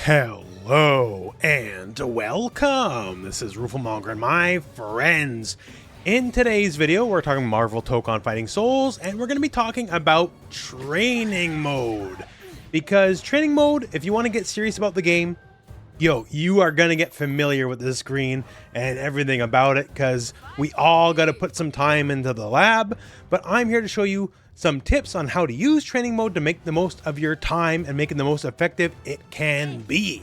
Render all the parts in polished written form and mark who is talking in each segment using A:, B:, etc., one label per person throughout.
A: Hello and welcome. This is Rooflemonger and my friends. In today's video, we're talking Marvel Tokon Fighting SOuls, and we're going to be talking about training mode. Because training mode, if you want to get serious about the game, you are going to get familiar with this screen and everything about it, because we all got to put some time into the lab. But I'm here to show you some tips on how to use training mode to make the most of your time and make it the most effective it can be.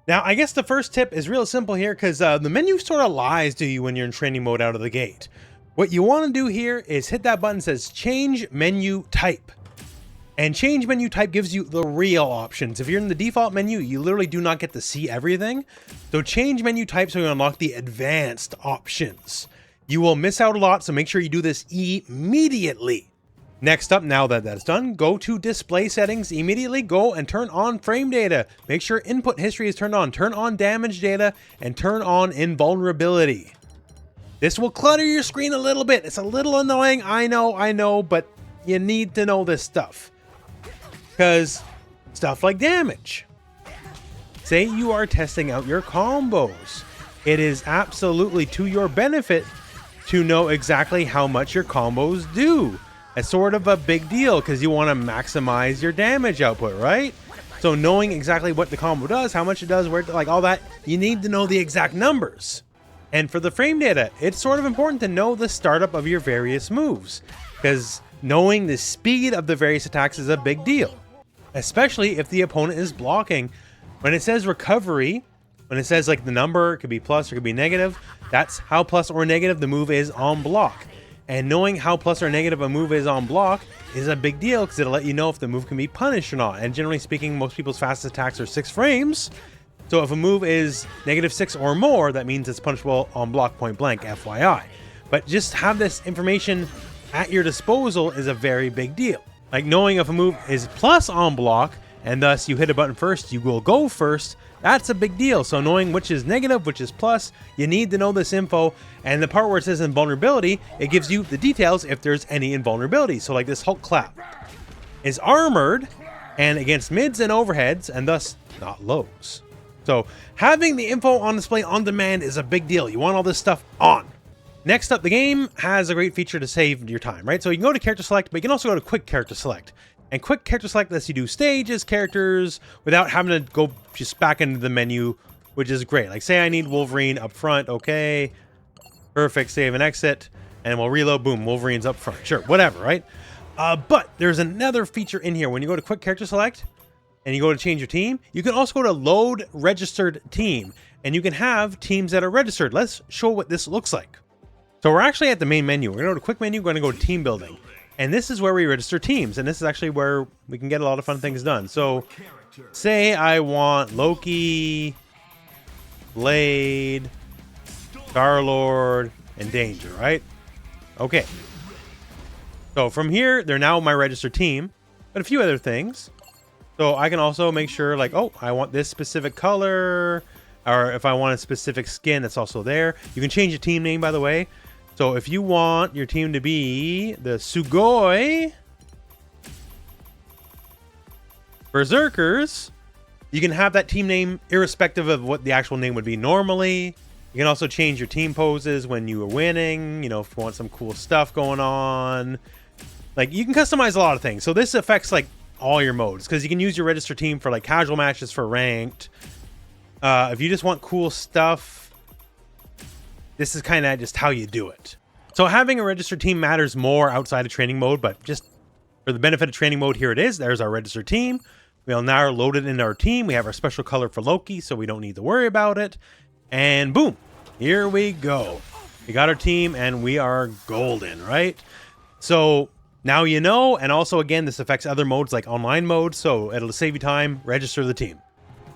A: Now, I guess the first tip is real simple here, because the menu sort of lies to you when you're in training mode out of the gate. What you want to do here is hit that button that says change menu type. And change menu type gives you the real options. If you're in the default menu, you literally do not get to see everything. So change menu type so you unlock the advanced options. You will miss out a lot, so make sure you do this immediately. Next up, now that that's done, go to display settings, immediately go and turn on frame data. Make sure input history is turned on damage data, and turn on invulnerability. This will clutter your screen a little bit. It's a little annoying, I know, but you need to know this stuff. Because stuff like damage. Say you are testing out your combos. It is absolutely to your benefit to know exactly how much your combos do. It's sort of a big deal because you want to maximize your damage output, right? So knowing exactly what the combo does, how much it does, where, like all that, you need to know the exact numbers. And for the frame data, it's sort of important to know the startup of your various moves, because knowing the speed of the various attacks is a big deal, especially if the opponent is blocking. When it says recovery, when it says like the number, it could be plus or it could be negative, that's how plus or negative the move is on block. And knowing how plus or negative a move is on block is a big deal, because it'll let you know if the move can be punished or not. And generally speaking, most people's fastest attacks are 6 frames. So if a move is -6 or more, that means it's punishable on block point blank, FYI. But just have this information at your disposal is a very big deal. Like knowing if a move is plus on block, and thus you hit a button first, you will go first, that's a big deal. So knowing which is negative, which is plus, you need to know this info. And the part where it says invulnerability, it gives you the details if there's any invulnerability. So like this Hulk clap is armored and against mids and overheads, and thus not lows. So having the info on display on demand is a big deal. You want all this stuff on. Next up, the game has a great feature to save your time, right? So you can go to character select, but you can also go to quick character select. And quick character select lets you do stages, characters, without having to go just back into the menu, which is great. Like say I need Wolverine up front, okay, perfect, save and exit, and we'll reload, boom, Wolverine's up front, sure, whatever, right? But there's another feature in here. When you go to quick character select, and you go to change your team, you can also go to load registered team, and you can have teams that are registered. Let's show what this looks like. So we're actually at the main menu. We're gonna go to quick menu, we're gonna go to team building. And this is where we register teams, and this is actually where we can get a lot of fun things done. So, say I want Loki, Blade, Star-Lord, and Danger, right? Okay. So from here, they're now my registered team, but a few other things. So I can also make sure, like, oh, I want this specific color, or if I want a specific skin, that's also there. You can change your team name, by the way. So if you want your team to be the Sugoi Berserkers, you can have that team name irrespective of what the actual name would be normally. You can also change your team poses when you are winning, you know, if you want some cool stuff going on. Like, you can customize a lot of things. So this affects, like, all your modes, because you can use your register team for, like, casual matches, for ranked. If you just want cool stuff, this is kind of just how you do it. So having a registered team matters more outside of training mode, but just for the benefit of training mode, here it is. There's our registered team. We'll now load it into our team. We have our special color for Loki, so we don't need to worry about it. And boom, here we go. We got our team and we are golden, right? So now you know, and also again, this affects other modes like online mode, so it'll save you time, register the team.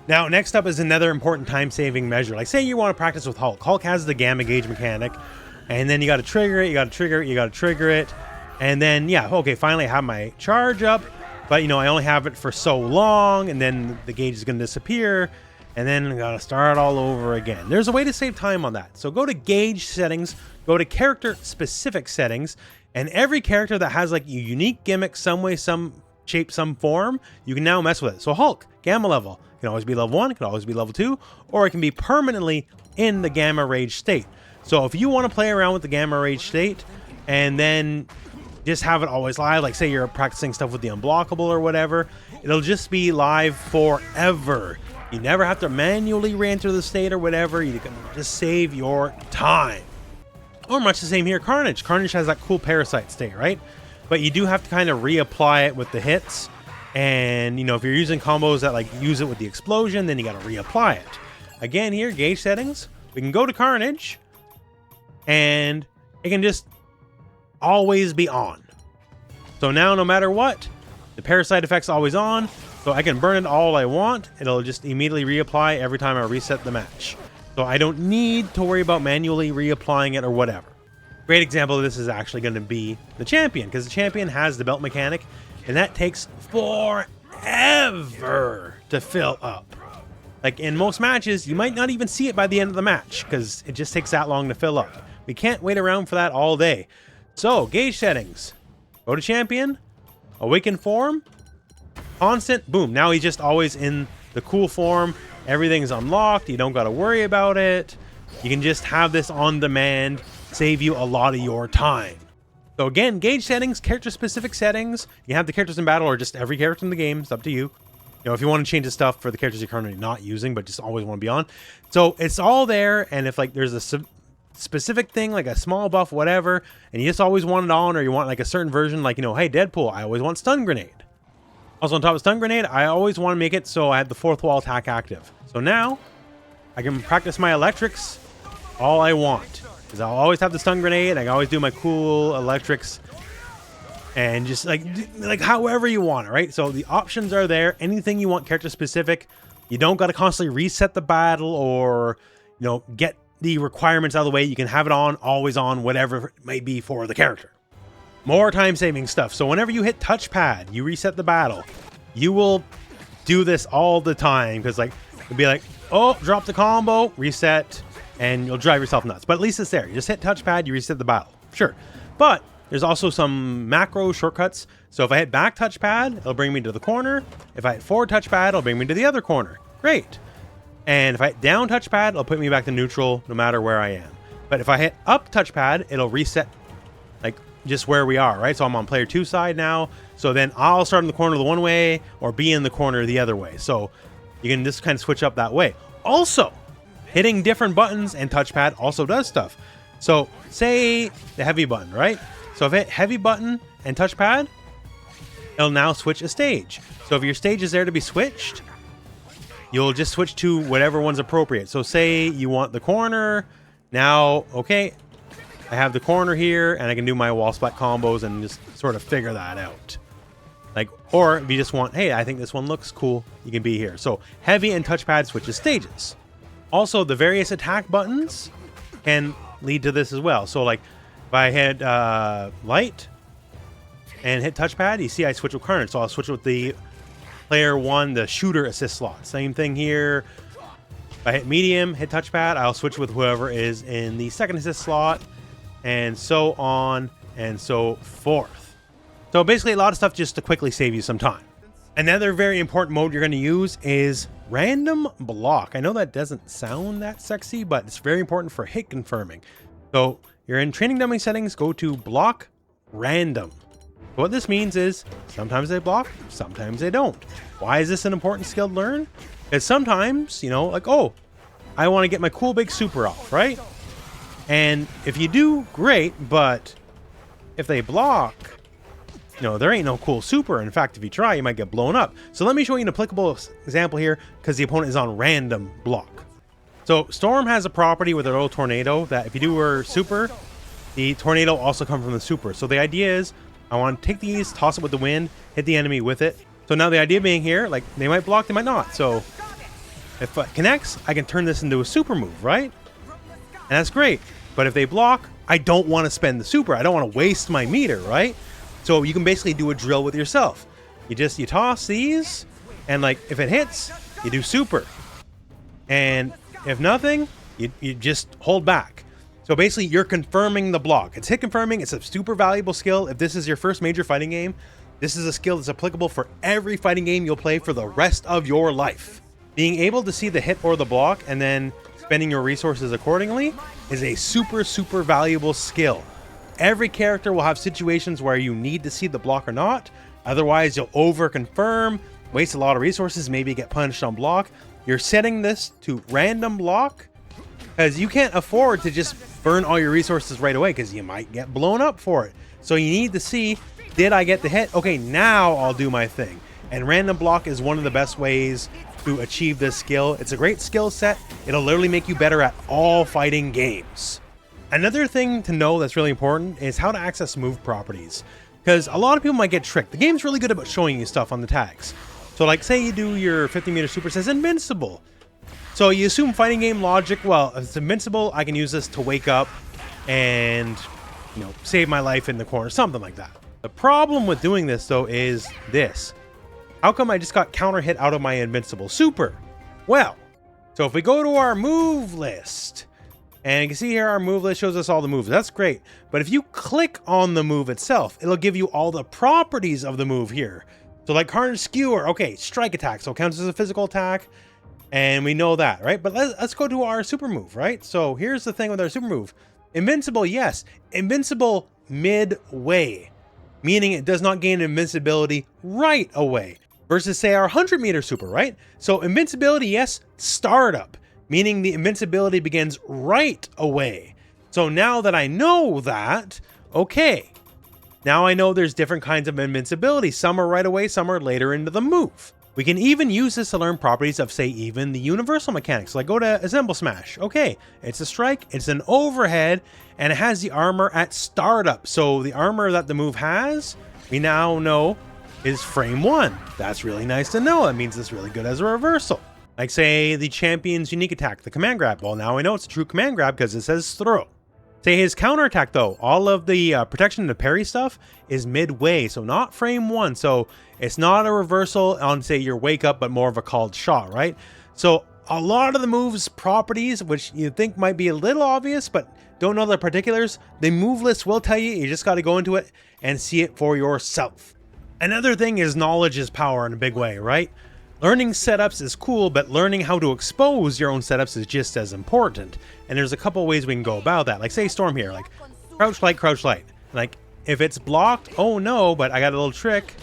A: Now, next up is another important time-saving measure. Like, say you want to practice with Hulk. Hulk has the gamma gauge mechanic, and then you got to trigger it, you got to trigger it, you got to trigger it, and then, yeah, okay, finally I have my charge up, but, you know, I only have it for so long, and then the gauge is going to disappear, and then I got to start all over again. There's a way to save time on that. So go to gauge settings, go to character-specific settings, and every character that has, like, a unique gimmick, some way, some shape, some form, you can now mess with it. So Hulk, gamma level. can always be level 1, it can always be level 2, or it can be permanently in the Gamma Rage state. So if you want to play around with the Gamma Rage state and then just have it always live, like say you're practicing stuff with the unblockable or whatever, it'll just be live forever. You never have to manually re-enter the state or whatever. You can just save your time. Or much the same here, Carnage. Carnage has that cool parasite state, right? But you do have to kind of reapply it with the hits. And, you know, if you're using combos that like use it with the explosion, then you got to reapply it. Again here, gauge settings. We can go to Carnage. And it can just always be on. So now, no matter what, the parasite effect's always on. So I can burn it all I want. It'll just immediately reapply every time I reset the match. So I don't need to worry about manually reapplying it or whatever. Great example of this is actually going to be the champion, because the champion has the belt mechanic, and that takes forever to fill up. Like in most matches, you might not even see it by the end of the match, because it just takes that long to fill up. We can't wait around for that all day. So, gauge settings. Go to champion, awaken form, constant, boom. Now he's just always in the cool form. Everything's unlocked. You don't got to worry about it. You can just have this on demand, save you a lot of your time. So again, gauge settings, character-specific settings. You have the characters in battle or just every character in the game. It's up to you. You know, if you want to change the stuff for the characters you're currently not using, but just always want to be on. So it's all there, and if like there's a specific thing, like a small buff, whatever, and you just always want it on, or you want like a certain version, like, you know, hey, Deadpool, I always want stun grenade. Also on top of stun grenade, I always want to make it so I have the fourth wall attack active. So now I can practice my electrics all I want, because I'll always have the stun grenade. I can always do my cool electrics and just like however you want it, right? So the options are there. Anything you want character specific. You don't got to constantly reset the battle or, you know, get the requirements out of the way. You can have it on, always on, whatever it may be for the character. More time-saving stuff. So whenever you hit touchpad, you reset the battle. You will do this all the time, because like it'll be like, oh, drop the combo, reset, and you'll drive yourself nuts. But at least it's there. You just hit touchpad, you reset the battle. Sure. But there's also some macro shortcuts. So if I hit back touchpad, it'll bring me to the corner. If I hit forward touchpad, it'll bring me to the other corner. Great. And if I hit down touchpad, it'll put me back to neutral no matter where I am. But if I hit up touchpad, it'll reset like just where we are, right? So I'm on player 2 side now. So then I'll start in the corner the one way or be in the corner the other way. So you can just kind of switch up that way. Also, hitting different buttons and touchpad also does stuff. So say the heavy button, right? So if I hit heavy button and touchpad, it'll now switch a stage. So if your stage is there to be switched, you'll just switch to whatever one's appropriate. So say you want the corner. Now, okay, I have the corner here, and I can do my wall splat combos and just sort of figure that out. Like, or if you just want, hey, I think this one looks cool, you can be here. So heavy and touchpad switches stages. Also, the various attack buttons can lead to this as well. So like, if I hit light and hit touchpad, you see I switch with Carnage. So I'll switch with the player 1, the shooter assist slot. Same thing here. If I hit medium, hit touchpad, I'll switch with whoever is in the second assist slot, and so on and so forth. So basically a lot of stuff just to quickly save you some time. Another very important mode you're going to use is random block. I know that doesn't sound that sexy, but it's very important for hit confirming. So you're in training dummy settings, go to block random. What this means is sometimes they block, sometimes they don't. Why is this an important skill to learn? Because sometimes, you know, like, oh, I want to get my cool big super off, right? And if you do, great, but if they block, you know, there ain't no cool super. In fact, if you try, you might get blown up. So let me show you an applicable example here, because the opponent is on random block. So Storm has a property with a little tornado that if you do her super, the tornado also comes from the super. So the idea is I want to take these, toss it with the wind, hit the enemy with it. So now the idea being here, like they might block, they might not. So if it connects, I can turn this into a super move, right? And that's great. But if they block, I don't want to spend the super. I don't want to waste my meter, right? So you can basically do a drill with yourself. You toss these, and like if it hits, you do super. And if nothing, you just hold back. So basically you're confirming the block. It's hit confirming. It's a super valuable skill. If this is your first major fighting game, this is a skill that's applicable for every fighting game you'll play for the rest of your life. Being able to see the hit or the block and then spending your resources accordingly is a super, super valuable skill. Every character will have situations where you need to see the block or not. Otherwise, you'll over-confirm, waste a lot of resources, maybe get punished on block. You're setting this to random block because you can't afford to just burn all your resources right away because you might get blown up for it. So you need to see, did I get the hit? Okay, now I'll do my thing. And random block is one of the best ways to achieve this skill. It's a great skill set. It'll literally make you better at all fighting games. Another thing to know that's really important is how to access move properties, because a lot of people might get tricked. The game's really good about showing you stuff on the tags. So like say you do your 50-meter super, says invincible. So you assume fighting game logic, well, if it's invincible, I can use this to wake up and, you know, save my life in the corner, something like that. The problem with doing this though is this. How come I just got counter hit out of my invincible super? Well, so if we go to our move list, and you can see here our move list shows us all the moves. That's great. But if you click on the move itself, it'll give you all the properties of the move here. So like Carnage Skewer, okay, strike attack, so it counts as a physical attack. And we know that, right? But let's go to our super move, right? So here's the thing with our super move. Invincible, yes. Invincible midway, meaning it does not gain invincibility right away. Versus say our 100-meter super, right? So invincibility, yes, startup, meaning the invincibility begins right away. So now that I know that, okay, now I know there's different kinds of invincibility. Some are right away, some are later into the move. We can even use this to learn properties of, say, even the universal mechanics. Like go to Assemble Smash. Okay, it's a strike, it's an overhead, and it has the armor at startup. So the armor that the move has, we now know is frame 1. That's really nice to know. That means it's really good as a reversal. Like say the champion's unique attack, the command grab. Well, now I know it's a true command grab because it says throw. Say his counterattack though, all of the protection and parry stuff is midway, so not frame 1. So it's not a reversal on say your wake up, but more of a called shot, right? So a lot of the moves properties, which you think might be a little obvious, but don't know the particulars, the move list will tell you. You just got to go into it and see it for yourself. Another thing is knowledge is power in a big way, right? Learning setups is cool, but learning how to expose your own setups is just as important. And there's a couple ways we can go about that. Like say Storm here, like crouch light. Like if it's blocked, oh no, but I got a little trick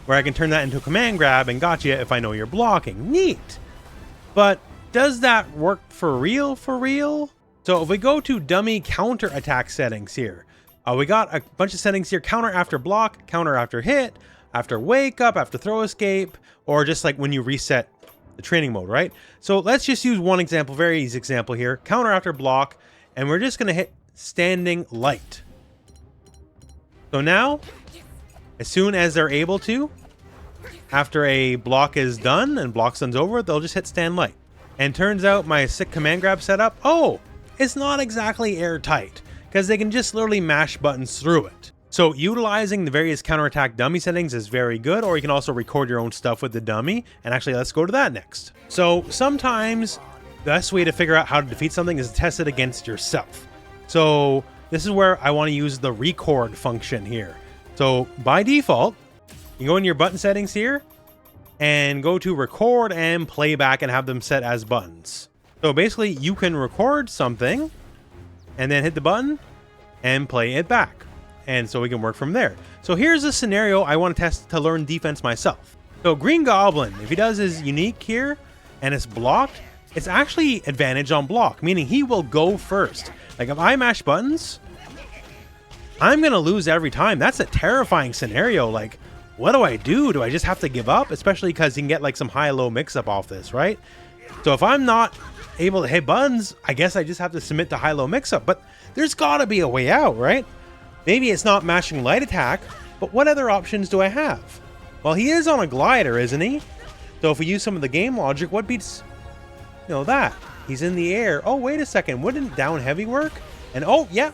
A: where I can turn that into a command grab and gotcha if I know you're blocking. Neat. But does that work for real? So if we go to dummy counterattack settings here, we got a bunch of settings here: counter after block, counter after hit, after wake up, after throw escape, or just like when you reset the training mode, right? So let's just use one example, very easy example here. Counter after block, and we're just gonna hit standing light. So now, as soon as they're able to, after a block is done and block sun's over, they'll just hit stand light. And turns out my sick command grab setup, oh, it's not exactly airtight, because they can just literally mash buttons through it. So utilizing the various counterattack dummy settings is very good, or you can also record your own stuff with the dummy. And actually, let's go to that next. So sometimes the best way to figure out how to defeat something is to test it against yourself. So this is where I want to use the record function here. So by default, you go in your button settings here and go to record and playback and have them set as buttons. So basically you can record something and then hit the button and play it back. And so we can work from there. So here's a scenario I want to test to learn defense myself. So Green Goblin, if he does his unique here and it's blocked, it's actually advantage on block, meaning he will go first. Like if I mash buttons, I'm going to lose every time. That's a terrifying scenario. Like, what do I do? Do I just have to give up? Especially because you can get like some high-low mix-up off this, right? So if I'm not able to hit buttons, I guess I just have to submit to high-low mix-up. But there's got to be a way out, right? Maybe it's not mashing light attack, but what other options do I have? Well, he is on a glider, isn't he? So if we use some of the game logic, what beats, you know, that? He's in the air. Oh, wait a second. Wouldn't down heavy work? And oh, yeah,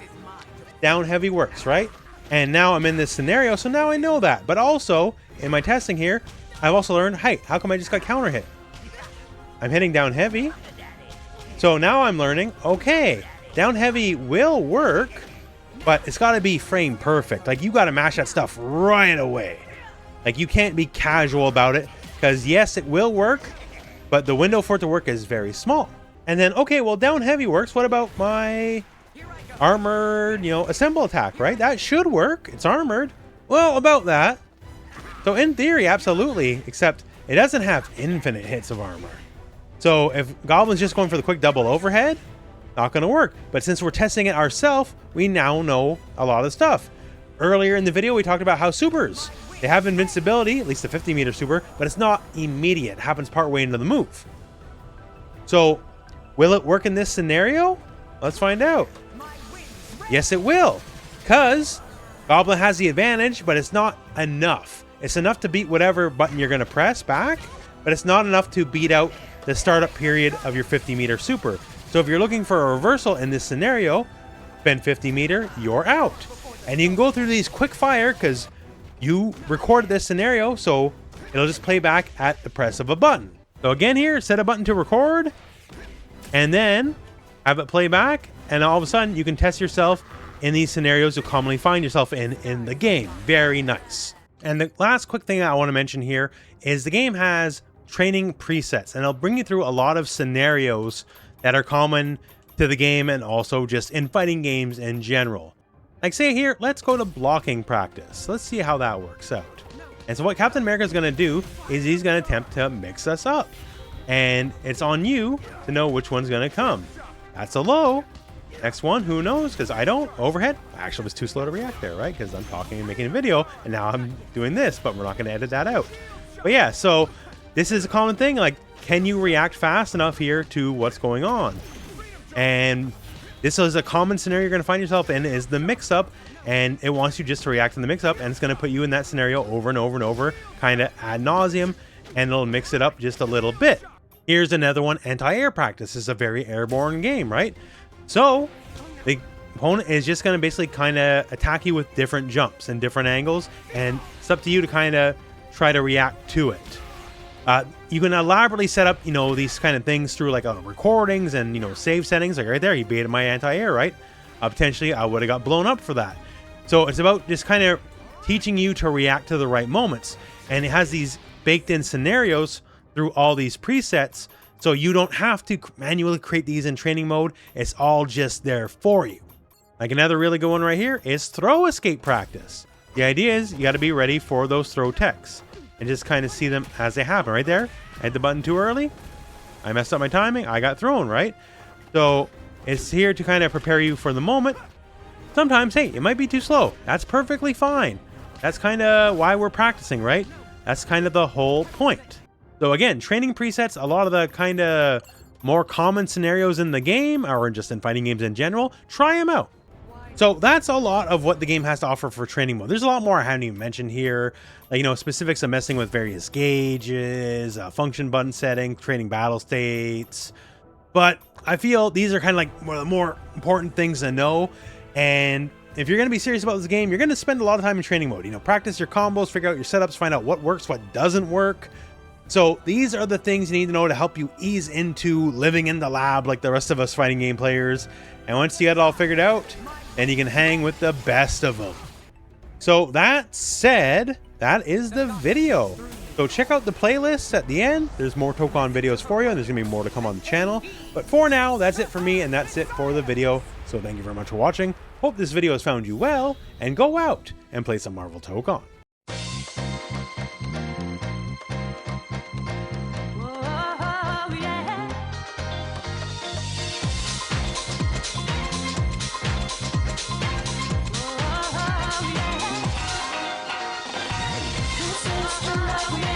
A: down heavy works, right? And now I'm in this scenario, so now I know that. But also, in my testing here, I've also learned, hey, how come I just got counter hit? I'm hitting down heavy. So now I'm learning, okay, down heavy will work, but it's got to be frame perfect. Like, you got to mash that stuff right away. Like, you can't be casual about it, because yes, it will work, but the window for it to work is very small. And then, okay, well, down heavy works. What about my armored, assemble attack, right? That should work. It's armored. Well, about that. So in theory, absolutely, except it doesn't have infinite hits of armor. So if Goblin's just going for the quick double overhead, not going to work. But since we're testing it ourselves, we now know a lot of stuff. Earlier in the video, we talked about how supers, they have invincibility, at least the 50-meter super, but it's not immediate. It happens partway into the move. So will it work in this scenario? Let's find out. Yes, it will, because Goblin has the advantage, but it's not enough. It's enough to beat whatever button you're going to press back, but it's not enough to beat out the startup period of your 50-meter super. So if you're looking for a reversal in this scenario, spend 50-meter, you're out. And you can go through these quick fire because you recorded this scenario, so it'll just play back at the press of a button. So again here, set a button to record, and then have it play back, and all of a sudden you can test yourself in these scenarios you'll commonly find yourself in the game. Very nice. And the last quick thing I want to mention here is the game has training presets, and it'll bring you through a lot of scenarios that are common to the game and also just in fighting games in general. Like say here, let's go to blocking practice. Let's see how that works out. And so what Captain America is going to do is he's going to attempt to mix us up. And it's on you to know which one's going to come. That's a low. Next one, who knows? Because I don't. Overhead. I actually was too slow to react there, right? Because I'm talking and making a video, and now I'm doing this, but we're not going to edit that out. But yeah, so this is a common thing. Like, can you react fast enough here to what's going on? And this is a common scenario you're going to find yourself in, is the mix-up, and it wants you just to react to the mix-up, and it's going to put you in that scenario over and over and over, kind of ad nauseum, and it'll mix it up just a little bit. Here's another one, anti-air practice. This is a very airborne game, right? So the opponent is just going to basically kind of attack you with different jumps and different angles, and it's up to you to kind of try to react to it. You can elaborately set up, these kind of things through like recordings and, save settings. Like right there, he baited my anti-air, right? Potentially, I would have got blown up for that. So it's about just kind of teaching you to react to the right moments. And it has these baked in scenarios through all these presets. So you don't have to manually create these in training mode. It's all just there for you. Like another really good one right here is throw escape practice. The idea is you got to be ready for those throw techs and just kind of see them as they happen. Right there, I hit the button too early. I messed up my timing. I got thrown, right? So it's here to kind of prepare you for the moment. Sometimes, hey, it might be too slow. That's perfectly fine. That's kind of why we're practicing, right? That's kind of the whole point. So again, training presets, a lot of the kind of more common scenarios in the game, or just in fighting games in general, try them out. So that's a lot of what the game has to offer for training mode. There's a lot more I haven't even mentioned here. Like, specifics of messing with various gauges, function button setting, training battle states. But I feel these are kind of like one of the more important things to know. And if you're going to be serious about this game, you're going to spend a lot of time in training mode. Practice your combos, figure out your setups, find out what works, what doesn't work. So these are the things you need to know to help you ease into living in the lab like the rest of us fighting game players. And once you get it all figured out, then you can hang with the best of them. So that said, that is the video. So check out the playlists at the end. There's more Tokon videos for you, and there's going to be more to come on the channel. But for now, that's it for me, and that's it for the video. So thank you very much for watching. Hope this video has found you well, and go out and play some Marvel Tokon.
B: Yeah.